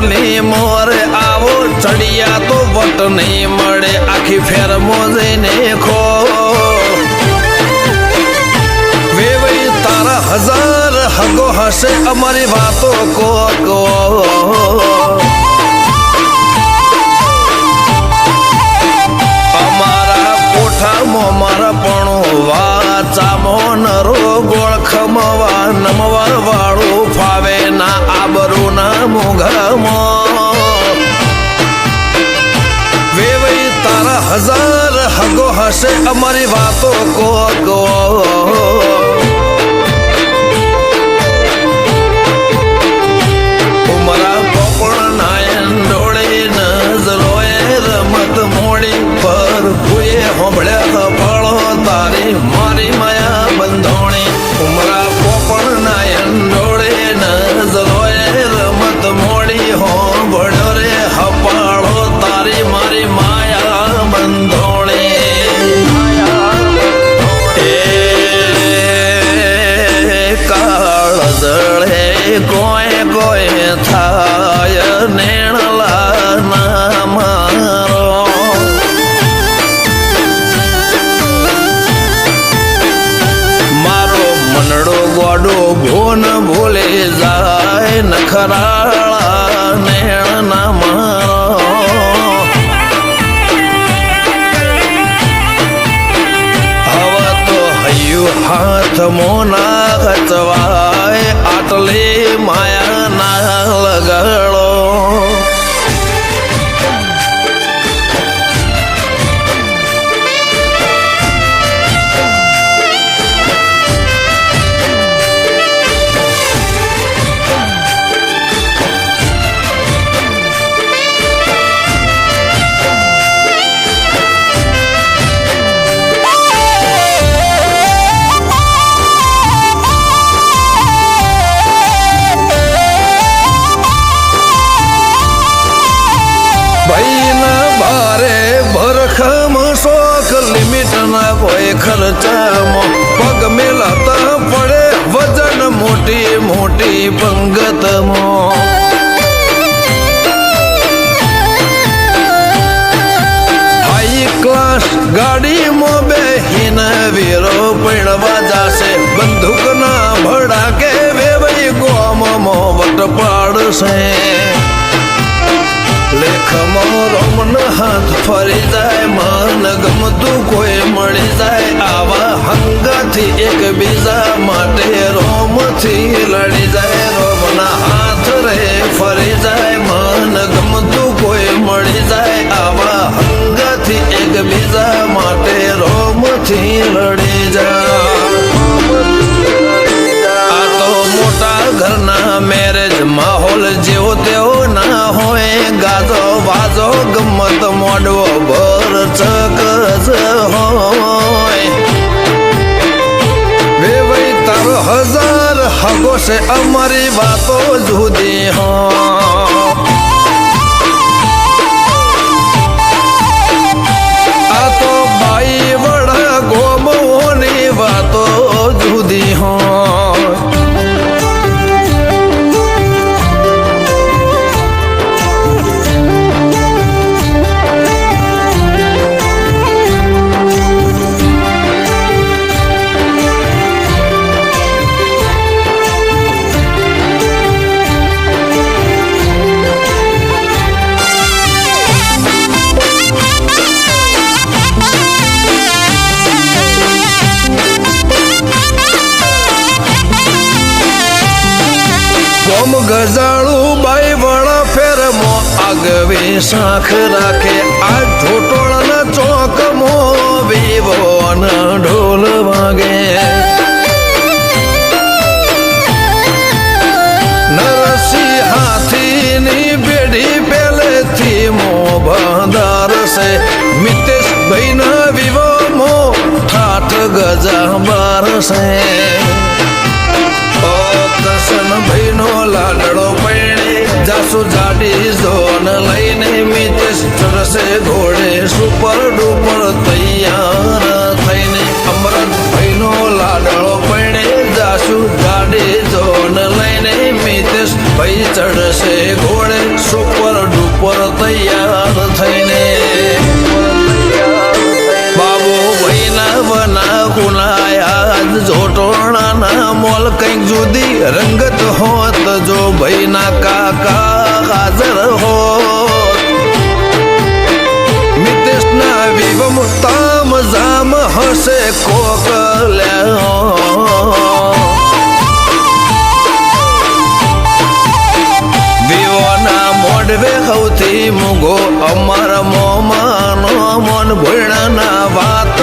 મુરલી મોરે આવો ચડિયા તો વટ નહીં મળે આખી ફેર મોજઈને ખો વેવઈ તારા હજાર હગો હશે અમારી વાતો કો અમારા કોઠામાં મારા પણ વાચામો નરો ગોળ ખમવા નમવા વાળું ફાવે ના આબરૂ ના મોઘામાં વેવઈ તારા હજાર હગો હશે અમારી વાતો કો ઉમરા પોપણ નાયન ડોળે નજરોએ રમત મોડી પર ભૂએ હોંભળ્યા ફળો તારી મારી માયા બંધોણી ઉમરા પોપણ નાયન ડોળે નજરોએ રમત મોડી હોંભળ્યો રે હપાળો તારી મારી માયા બંધોણી કાળ જળે કોઈ કોઈ થાય નેણલા ના મારો મારો મનડો ગોડો ભોન ભૂલે જાય નખરાળા નેણ ના મારો હવે તો હૈયું હાથ મોના હચવાય આટલે માયા ના લગાડો લિમિટ ના કોઈ ખર્ચામાં પગ મેલાતા પડે વજન મોટી મોટી પંગતમાં હાઈ ક્લાસ ગાડીમાં બેહીને વીરો પૈણવા જાશે બંદૂકના ભડાકે વેવઈ ગોમમાં વટ પાડશે લેખમાં રોમન હાથ ફરી જાય મન ગમતું કોઈ મળી જાય આવા હંગાથી એકબીજા માટે રોમથી લડી જાય રોમના હાથ રે ફરી જાય મન ગમતું કોઈ મળી જાય આવા હંગાથી એકબીજા માટે રોમથી લડી જાય આ તો મોટા ઘરના મેરેજ માહોલ જેવો તેવો ના હોય ગાજો બાજો ગમત મોડવો ભર ચકજ હોય વેવઈ તારો હજાર હગો છે અમારી વાતો જુદી આ તો બાઈ વડા ગોમોની વાતો જુદી હોય ગજાળું બાઈ વડા ફેરમો આગવી શાખ રાખે આ ઢોટોળના ચોકમો વિવો ઢોલ વાગે નરસિંહ હાથીની બેડી પેલેથી મો બંધાર છે મિતેશ ભાઈના વિવો મો ઠાઠ ગજા બાર છે દર્શન ભાઈનો લાડડો પૈણે જાસુ જાડી ઝોન લઈને મિતેશ ચડશે ઘોડે સુપર ડુપર તૈયાર થઈને અમરત ભાઈનો લાડડો પૈણે જાસુ જાડી ઝોન લઈને મિતેશ ભાઈ ચડશે ઘોડે ઉપર તૈયાર થઈને બાબુ ભાઈના વના કુલાયા જોટોણાના મોલ કંઈક જુદી રંગત હોત જો ભાઈના કાકા હાજર હોત મિતેશના વિવમ તામ જામ હશે કોકલ્યા વિવોના મોઢવે સૌથી મૂગો અમારા મોમાનો મોન ભોયણાના વાત